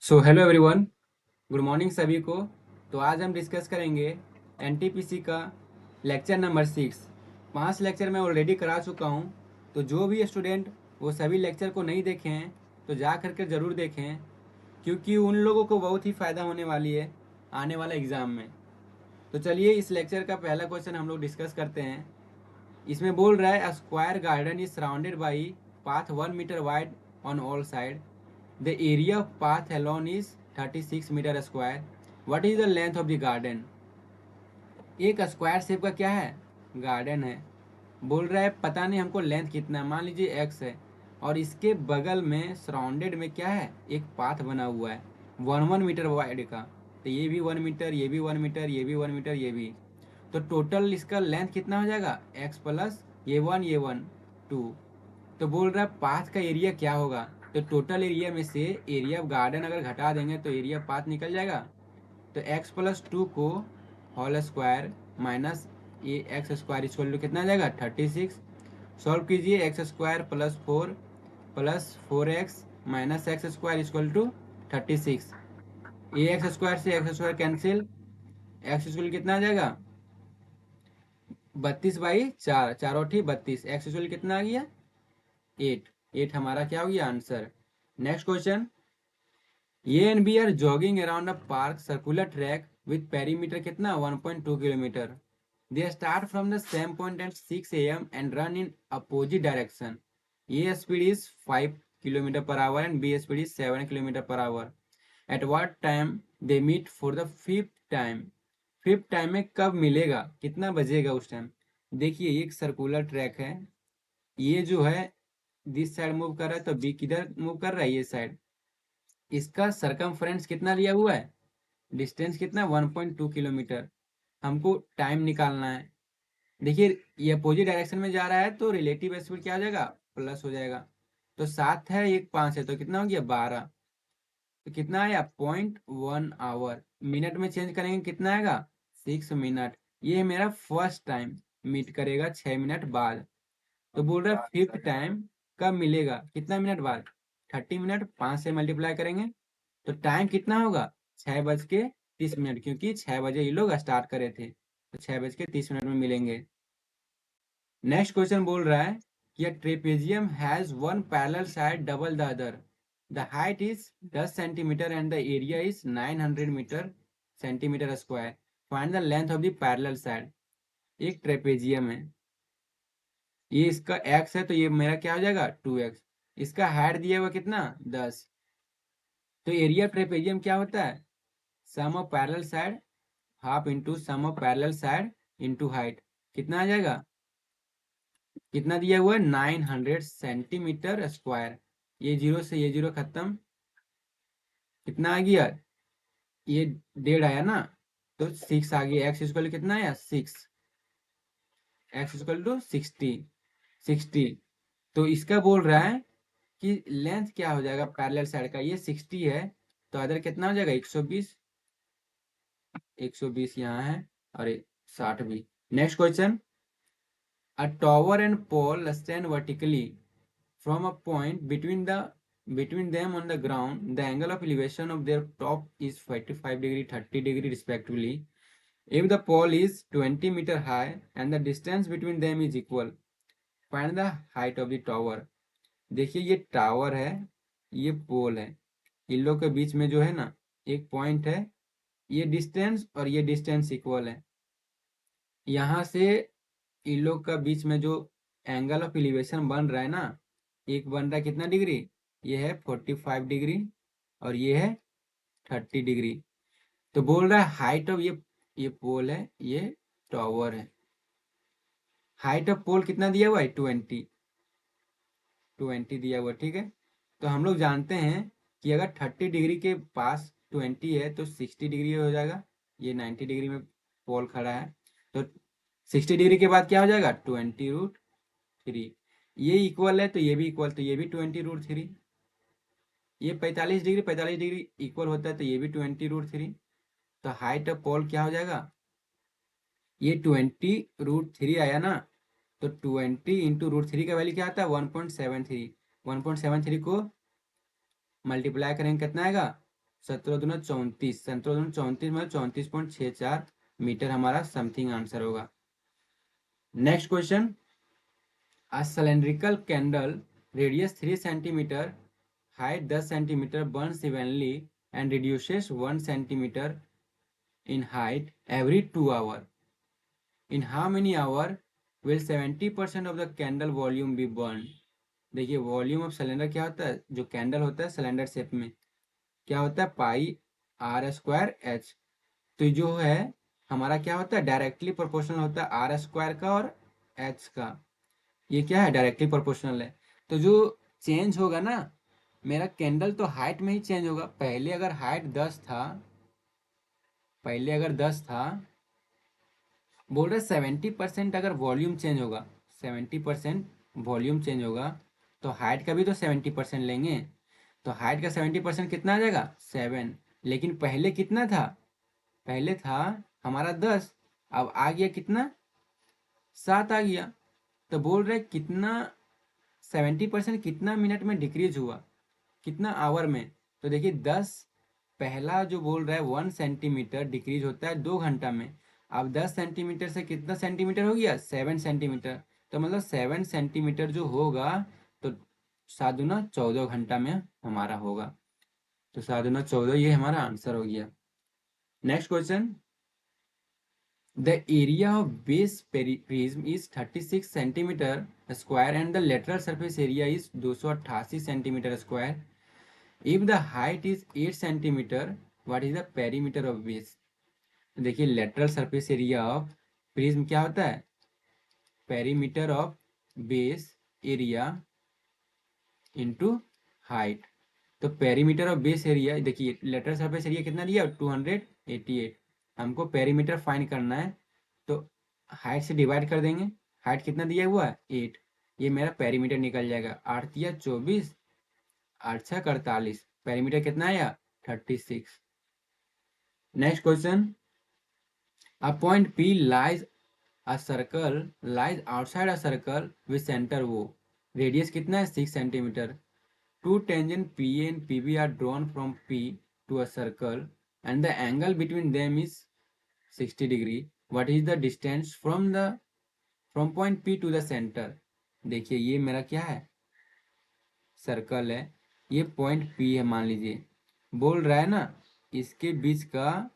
So hello everyone, good morning सभी को। तो आज हम डिस्कस करेंगे एनटीपीसी का लेक्चर नंबर 6। 5 लेक्चर मैं ऑलरेडी करा चुका हूँ। तो जो भी स्टूडेंट वो सभी लेक्चर को नहीं देखे हैं तो जा करके ज़रूर देखें, क्योंकि उन लोगों को बहुत ही फ़ायदा होने वाली है आने वाला एग्ज़ाम में। तो चलिए इस लेक्चर का पहला क्वेश्चन हम लोग डिस्कस करते हैं। इसमें बोल रहा है a square garden is surrounded by path 1 metre wide on all side. The area of path alone is 36 metre square. What is the length of the garden. एक स्क्वायर शेप का क्या है, गार्डन है। बोल रहा है पता नहीं हमको लेंथ कितना है, मान लीजिए x है, और इसके बगल में सराउंडेड में क्या है, एक पाथ बना हुआ है 1 मीटर वाइड का। तो ये भी 1 मीटर, ये भी 1 मीटर, ये भी 1 मीटर, ये भी। तो टोटल इसका लेंथ कितना हो जाएगा, x प्लस ये वन 2। तो बोल रहा है पाथ का एरिया क्या होगा। तो टोटल एरिया में से एरिया ऑफ गार्डन अगर घटा देंगे तो एरिया पाथ निकल जाएगा। तो x प्लस 2 को होल स्क्वायर माइनस ये एक्स स्क्वायर इक्वल टू कितना आ जाएगा 36। सॉल्व कीजिए, X square plus 4x minus X square equal to 36। ये एक्स स्क्वायर से X square cancel, X square कितना आ जाएगा 32/4, चारों ठीक 32। एक्स स्क्वायर कितना आ गया 8। 8 हमारा क्या हो गया answer. Next question, A and B are jogging around a park circular track with perimeter कितना 1.2 kilometre. They start from the same point at 6 AM and run in opposite direction. A speed is 5 kilometre per hour and B speed is 7 kilometre per hour. At what time they meet for the fifth time. Fifth time में कब मिलेगा, कितना बजेगा उस time. देखिए एक circular track है, ये जो है दिस साइड मूव कर रहा है, तो बी किधर मूव कर रहा है, ये साइड। इसका सरकमफ्रेंस कितना लिया हुआ है, डिस्टेंस कितना 1.2 किलोमीटर। हमको टाइम निकालना है। देखिए ये अपोजिट डायरेक्शन में जा रहा है तो रिलेटिव स्पीड क्या हो जाएगा, प्लस हो जाएगा। तो 7 है, एक 5 है, तो कितना हो गया 12। तो कितना आया 0.1 आवर। मिनट में चेंज करेंगे कितना आएगा 6 मिनट। ये मेरा फर्स्ट टाइम मीट करेगा 6 मिनट बाद। तो बोल रहा है फिफ्थ टाइम कब मिलेगा, कितना मिनट बाद 30 मिनट। 5 से मल्टीप्लाई करेंगे तो टाइम कितना होगा 6:30, क्योंकि 6 बजे ये लोग स्टार्ट करे थे, तो 6:30 में मिलेंगे। नेक्स्ट क्वेश्चन बोल रहा है कि trapezium has one parallel side double the other. The height is 10 centimetre and the area is 900 metre centimetre square. Find the length of the parallel side. एक ट्रेपेजियम है, ये इसका x है, तो ये मेरा क्या हो जाएगा 2x। इसका हाइट दिया हुआ कितना 10। तो एरिया ट्रेपेजियम क्या होता है, sum of parallel side half into sum of parallel side into height. कितना आ जाएगा, कितना दिया हुआ है 900 सेंटीमीटर स्क्वायर। ये जीरो से ये जीरो खत्म, कितना आ गया, ये 1.5 आया ना, तो 6 आ गया। एक्स इक्वल कितना आया 6, एक्स इक्वल टू 60। तो इसका बोल रहा है कि लेंथ क्या हो जाएगा पैरेलल साइड का, ये 60 है, तो अदर कितना हो जाएगा 120। 120 यहाँ है और 60 भी। Next question, a tower and pole stand vertically from a point between them on the ground. The angle of elevation of their top is 45 degree 30 degree respectively. If the pole is 20 meter high and the distance between them is equal, find the height of the tower. देखिए ये tower है, ये पोल है, इन लोग के बीच में जो है ना एक पॉइंट है, ये डिस्टेंस और ये डिस्टेंस इक्वल है। यहाँ से इन लोग का बीच में जो एंगल ऑफ एलिवेशन बन रहा है ना, एक बन रहा है कितना डिग्री, ये है 45 डिग्री और ये है 30 डिग्री। तो बोल रहा है हाइट ऑफ ये पोल है, ये टावर है। हाइट ऑफ पोल कितना दिया हुआ है 20 दिया हुआ, ठीक है। तो हम लोग जानते हैं कि अगर 30 डिग्री के पास 20 है तो 60 डिग्री हो जाएगा। ये 90 डिग्री में पोल खड़ा है, तो 60 डिग्री के बाद क्या हो जाएगा 20√3। ये इक्वल है तो ये भी इक्वल, तो ये भी 20√3। ये 45 डिग्री इक्वल होता है तो ये भी 20√3। तो हाइट ऑफ पोल क्या हो जाएगा, ये 20√3 आया ना, तो 20 × √3 का वैल्यू क्या आता है 1.73। 1.73 को मल्टीप्लाई करेंगे कितना आएगा 17 दूना 34, 17 दूना 34 मतलब 34.64 मीटर हमारा समथिंग आंसर होगा। Next question, a cylindrical candle radius 3 centimetre, height 10 centimetre burns evenly and reduces 1 centimeter in height every 2 hours. In how many hours will 70% of the candle volume be burned? देखिए volume of cylinder क्या होता है, जो candle होता है cylinder shape में क्या होता है, पाई आर स्क्वायर एच। तो जो है हमारा क्या होता है, डायरेक्टली प्रोपोर्शनल होता है आर स्क्वायर का और एच का। ये क्या है, डायरेक्टली प्रोपोर्शनल है। तो जो चेंज होगा ना मेरा कैंडल, तो हाइट में ही चेंज होगा। पहले अगर हाइट 10 था, पहले अगर 10 था, बोल रहे 70% अगर वॉल्यूम चेंज होगा, 70% वॉल्यूम चेंज होगा, तो हाइट का भी तो 70% लेंगे। तो हाइट का 70% कितना आ जाएगा, 7। लेकिन पहले कितना था, पहले था हमारा 10, अब आ गया कितना, 7 आ गया। तो बोल रहे कितना 70% कितना मिनट में डिक्रीज हुआ, कितना आवर में। तो देखिए 10, पहला जो बोल रहा है 1 सेंटीमीटर डिक्रीज होता है 2 घंटा में। अब 10 सेंटीमीटर से कितना सेंटीमीटर हो गया, 7 सेंटीमीटर। तो मतलब 7 सेंटीमीटर जो होगा, तो 7 दूना 14 घंटा में हमारा होगा। तो 7 दूना 14, ये हमारा आंसर हो गया। Next question, the area of base prism is 36 centimeter square and the lateral surface area is 288 centimeter square. If the height is 8 centimeter, what is the perimeter of base. देखिए lateral surface area of prism क्या होता है, perimeter of base area into height. तो perimeter of base area, देखिए lateral surface area कितना दिया, 288। हमको perimeter find करना है, तो हाइट से डिवाइड कर देंगे। हाइट कितना दिया हुआ है, 8। ये मेरा पेरीमीटर निकल जाएगा, 8 तिया 24, 8 छः 48, पेरीमीटर कितना आया, 36। Next question, a point P lies a circle lies outside a circle with center O, radius कितना है, 6 centimetre. Two tangent PA and PB are drawn from P to a circle and the angle between them is 60 degree. What is the distance from point P to the center? देखिए ये मेरा क्या है, circle है, ये point P है मान लीजिए। बोल रहा है ना इसके बीच का,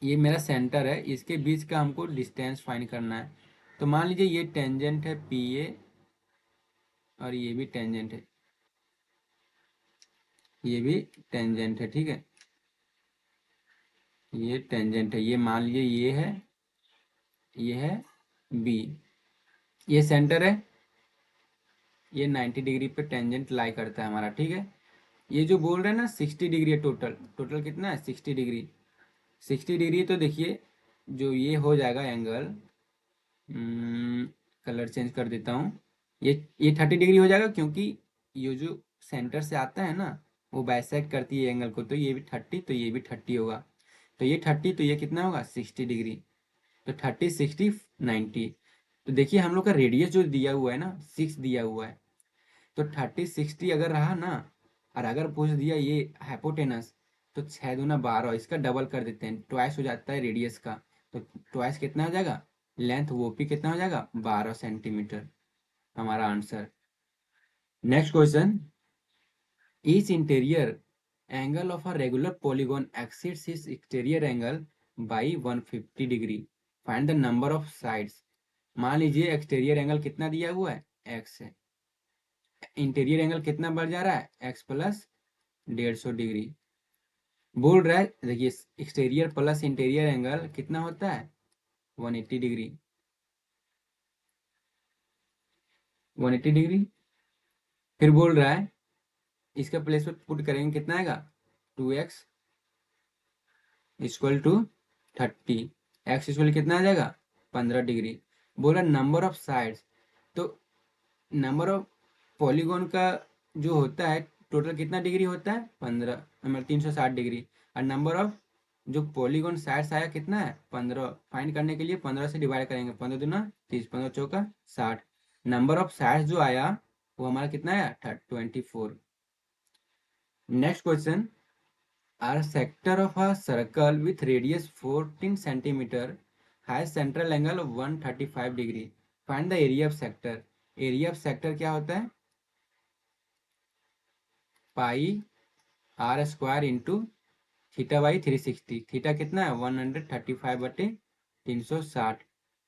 ये मेरा सेंटर है, इसके बीच का हमको डिस्टेंस फाइंड करना है। तो मान लीजिए ये टेंजेंट है PA और ये भी टेंजेंट है, ये भी टेंजेंट है, ठीक है, ये टेंजेंट है। ये मान लीजिए ये है बी, ये सेंटर है, ये 90 डिग्री पे टेंजेंट लाई करता है हमारा, ठीक है। ये जो बोल रहे हैं ना 60 डिग्री है, टोटल टोटल कितना है, 60 डिग्री। 60 डिग्री तो देखिए जो ये हो जाएगा एंगल, कलर चेंज कर देता हूँ, ये 30 डिग्री हो जाएगा, क्योंकि ये जो सेंटर से आता है ना वो बाइसेक्ट करती है एंगल को। तो ये भी 30, तो ये भी 30 होगा। तो ये 30, तो ये कितना होगा, 60 डिग्री। तो 30 60 90। तो देखिए हम लोग का रेडियस जो दिया हुआ है ना 6 दिया हुआ है, तो 30 60 अगर रहा ना, और अगर पूछ दिया ये हाइपोटेनस, तो 6 दूना 12, इसका डबल कर देते हैं, ट्वाइस हो जाता है रेडियस का। तो ट्वाइस कितना हो जाएगा, लेंथ वो भी कितना हो जाएगा, 12 सेंटीमीटर, हमारा answer. Next question, each interior angle of a regular polygon exceeds its exterior angle by 150 degree, find the number of sides. मान लीजिए एक्सटीरियर एंगल कितना दिया हुआ है, एक्स है, इंटीरियर एंगल कितना बढ़ जा रहा है, एक्स प्लस 150 डिग्री। बोल रहा है देखिए एक्सटीरियर प्लस इंटीरियर एंगल कितना होता है, 180 डिग्री, 180 डिग्री। फिर बोल रहा है इसका प्लेस पे पुट करेंगे कितना आएगा, 2x equal to 30, x equal कितना आ जाएगा, 15 डिग्री। बोला नंबर ऑफ साइड्स, तो नंबर ऑफ पॉलीगॉन का जो होता है टोटल कितना डिग्री होता है, 15 नंबर 360 डिग्री। और नंबर ऑफ जो पॉलीगॉन साइड्स आया कितना है, 15। फाइंड करने के लिए 15 से डिवाइड करेंगे, 15 दूना 30, 15 चौका 60। नंबर ऑफ साइड्स जो आया वो हमारा कितना आया, 24। Next question, A sector of a circle with radius 14 centimeter has central angle 135 degree. Find the area of sector. Area of sector क्या होता है? Pi r square into theta by 360. Theta कितना है? 135/360.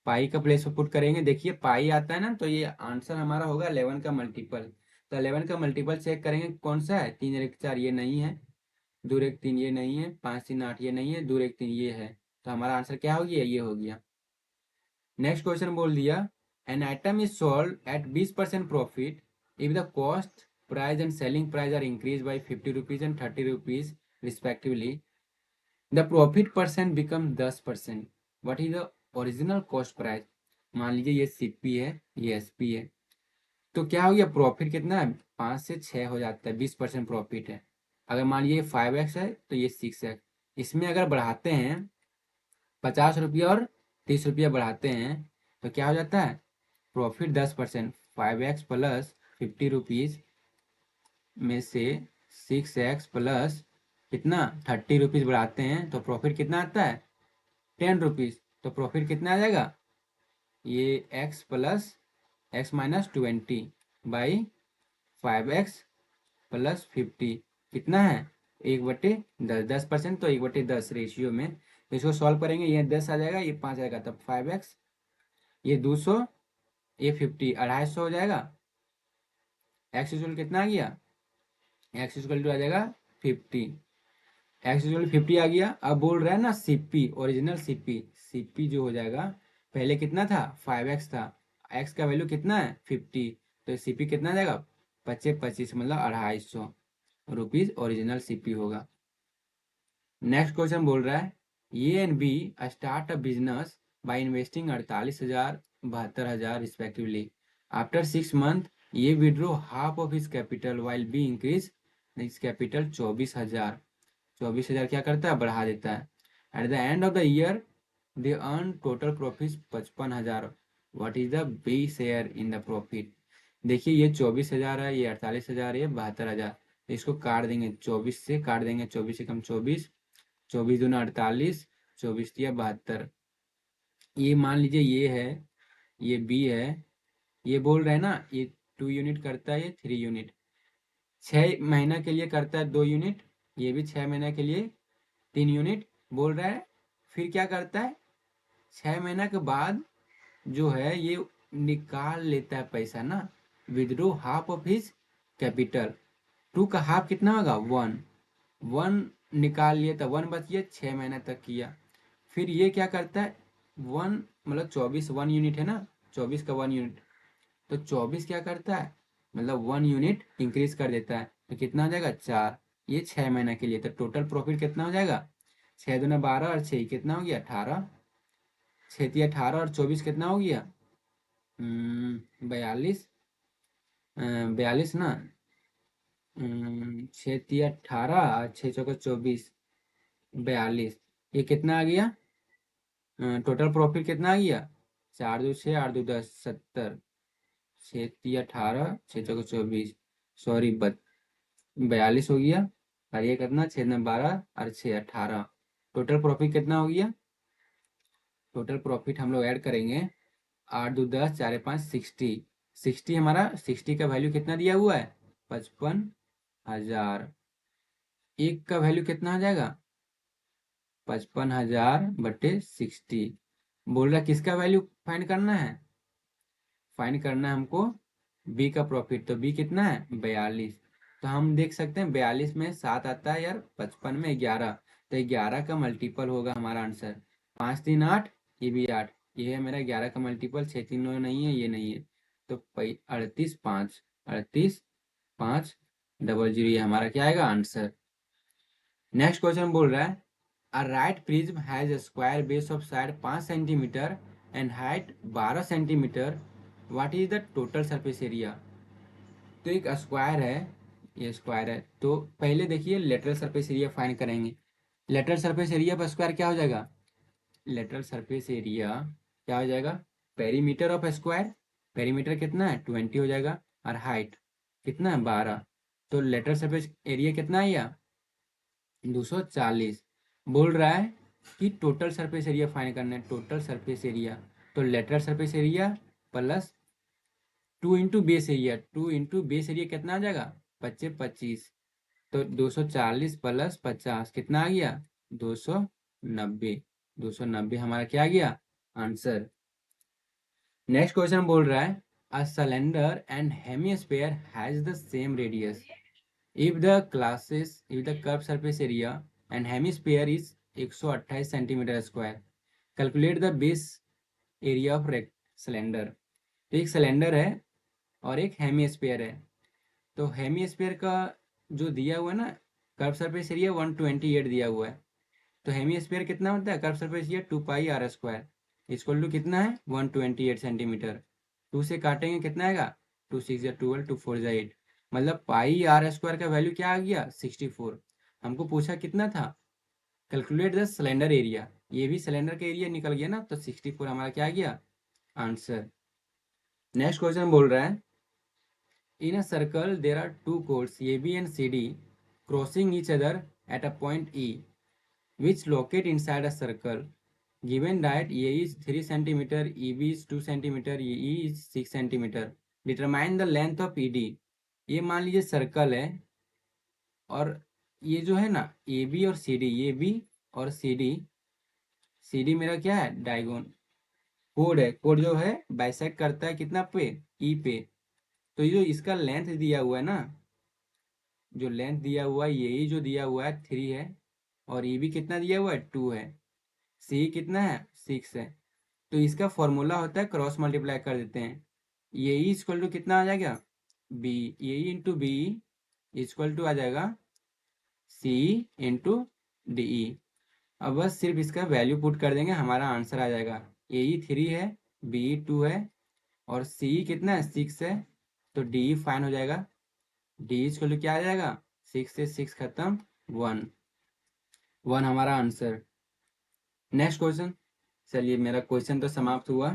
पाई का प्लेस पर पुट करेंगे. देखिए पाई आता है ना, तो ये आंसर हमारा होगा 11 का मल्टीपल. तो 11 का मल्टीपल चेक करेंगे कौन सा है. 3 1 4 ये नहीं है, दूर एक 3 ये नहीं है, 5 3 8 ये नहीं है, दूर एक 3 ये है. तो हमारा आंसर क्या हो गया? ये हो गया. नेक्स्ट क्वेश्चन बोल दिया, an item is sold at 20% profit if the cost price and selling price are increase by 50 rupees and 30 rupees respectively. The profit percent become 10%. What is the original cost price? मान लीजिए ये CP है, ये SP है. तो क्या हो गया? प्रॉफिट कितना है? 5 से 6 हो जाता है. 20% प्रॉफिट है. अगर मान लीजिए 5x है तो ये 6x. इसमें अगर बढ़ाते हैं 50 रुपया और 30 रुपया बढ़ाते हैं तो क्या हो जाता है? प्रॉफिट 10%. 5x प्लस 50 रुपीज में से 6x प्लस कितना 30 रुपीज बढ़ाते हैं तो प्रॉफिट कितना आता है? 10 रुपीज. तो प्रॉफिट कितना आ जाएगा? ये x plus x minus 20 by 5x plus 50 कितना है? 1/10. 10%, तो 1/10 रेशियो में. तो इसको सॉल्व करेंगे. ये 10 आ जाएगा, ये 5 आएगा, तब 5x, ये 200, ये 50, 250 हो जाएगा. एक्स इक्वल कितना आ गया? एक्स इक्वल टू आ जाएगा 50. एक्स इक्वल 50 आ गया. अब बोल रहा है ना सीपी, ओरिजिनल सीपी. सीपी जो हो जाएगा, पहले कितना था? 5x था. एक्स का वैल्यू कितना है? 50. तो सीपी कितना आ जाएगा? 25 25 मतलब 250 रुपीज ओरिजिनल सीपी होगा. नेक्स्ट क्वेश्चन बोल रहा है, A and B start a business by investing 48,000 72,000 respectively. After 6 month ये withdrew half of his capital while B increase his capital 24,000. 24,000 क्या करता है? बढ़ा देता है. At the end of the year they earn total profit 55,000. What is the B share in the profit? देखिए ये 24,000 है, ये 48,000 है, ये 72,000. इसको काट देंगे 24 से, काट देंगे 24 से कम 24, 24 दूना 48, 24 दिया 72. ये मान लीजिए ये है, ये बी है. ये बोल रहे हैं ना ये 2 यूनिट करता है, ये 3 यूनिट. 6 महीना के लिए करता है 2 यूनिट. ये भी 6 महीना के लिए 3 यूनिट बोल रहा है. फिर क्या करता है? 6 महीना के बाद जो है ये निकाल लेता है पैसा ना. Withdraw half of his capital. 2 का हाफ कितना होगा? 1. 1 निकाल लिया तो 1 बच गया. 6 महीना तक किया. फिर ये क्या करता है? 1 मतलब 24 1 यूनिट है ना, 24 का 1 यूनिट. तो 24 क्या करता है? मतलब 1 यूनिट इंक्रीज कर देता है. तो कितना हो जाएगा? 4. ये 6 महीना के लिए. तो टोटल प्रॉफिट कितना हो जाएगा? 6 दूना 12 और 6 कितना हो गया? 18. 6 तिया 18 और 24 कितना हो गया? 42. 42 ना. 6 तिया 18 और 6 चौका 24, 42. ये कितना आ गया? टोटल प्रॉफिट कितना आ गया? 4 2 6 8 2 10 70. 6 तिया 18, 6 चौका 24, सॉरी 42 हो गया. और ये कितना? 6 में 12 और 6 18. टोटल प्रॉफिट कितना हो गया? टोटल प्रॉफिट हम लोग ऐड करेंगे. 8 2 10 4 5 60. 60 हमारा 60 का वैल्यू कितना दिया हुआ है? 55,000. एक का वैल्यू कितना हो जाएगा? 55,000/60. बोल रहा किसका वैल्यू फाइंड करना है? फाइंड करना है हमको बी का प्रॉफिट. तो बी कितना है? 42. तो हम देख सकते हैं 42 में 7 आता है यार, 55 में 11. तो 11 का मल्टीपल होगा हमारा आंसर. 5 3 8, ये भी 8. ये है मेरा 11 का मल्टीपल. 6 3 9 नहीं है, ये नहीं है. तो 38 5, 38 5 00, ये हमारा क्या आएगा? आंसर. नेक्स्ट क्वेश्चन बोल रहा है, a right prism has a square base of side 5 centimetre and height 12 centimetre. What is the total surface area? तो एक स्क्वायर है, ये स्क्वायर है. तो पहले देखिए लेटरल सरफेस एरिया फाइंड करेंगे. लेटरल सरफेस एरिया पर स्क्वायर क्या हो जाएगा? लेटरल सरफेस एरिया क्या हो जाएगा? Perimeter of square. पेरीमीटर कितना है? 20 हो जाएगा. और हाइट कितना है? 12. तो लेटरल सरफेस एरिया कितना आया? 240 बोल रहा है कि टोटल सरफेस एरिया फाइंड करना है, टोटल सरफेस एरिया। तो lateral surface area plus 2 into base area, 2 into base area कितना आ जाएगा, 25। तो 240 प्लस 50 कितना आ गया, 290। 290 हमारा क्या आ गया, आंसर। नेक्स्ट क्वेश्चन बोल रहा है a cylinder and hemisphere has the same radius if the curved surface area and hemisphere is 128 centimetre square, calculate the base area of cylinder. तो एक सिलेंडर है और एक हेमिस्फीयर है। तो हेमिस्फीयर का जो दिया हुआ है ना, कर्व सरफेस एरिया 128 दिया हुआ है। तो हेमिस्फीयर कितना होता है, curve surface area 2πr² equal to कितना है, 128 सेंटीमीटर। 2 से काटेंगे कितना आएगा, 2 6 या 12, 2 4 या 8, मतलब πr² का वैल्यू क्या आ गया, 64। हमको पूछा कितना था, कैलकुलेट द सिलेंडर एरिया, ये भी सिलेंडर का एरिया निकल गया ना, तो 64 हमारा क्या आ गया, आंसर। नेक्स्ट क्वेश्चन बोल रहा है in a circle there are two chords AB and CD crossing each other at a point E which locate inside a circle. Given that A is 3 centimeter, EB is 2 centimeter, EE is 6 centimeter. Determine the length of ED. ये मान लीजिए circle है और ये जो है ना AB और CD, ये B और CD मेरा क्या है, डायगोन कोड है, कोड जो है बाइसेक्ट करता है कितना पे, E पे। तो ये जो इसका लेंथ दिया हुआ है ना, जो लेंथ दिया हुआ है यही जो दिया हुआ है 3 है, और ये भी कितना दिया हुआ है 2 है, सी कितना है 6 है। तो इसका फॉर्मूला होता है क्रॉस मल्टीप्लाई कर देते हैं, ये इक्वल टू कितना आ जाएगा, बी, ये इंटू बी इक्वल टू आ जाएगा सी इंटू डी। अब बस सिर्फ इसका वैल्यू पुट कर देंगे, हमारा आंसर आ जाएगा। ए 3 है, बी 2 है और सी कितना है 6 है, तो डी फाइन हो जाएगा। डी इक्वल टू क्या आ जाएगा, 6 से 6 खत्म, 1 हमारा आंसर। Next question. चलिए मेरा क्वेश्चन तो समाप्त हुआ।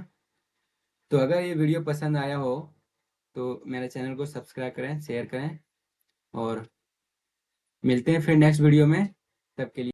तो अगर ये वीडियो पसंद आया हो तो मेरे चैनल को सब्सक्राइब करें, शेयर करें, और मिलते हैं फिर नेक्स्ट वीडियो में। तब के लिए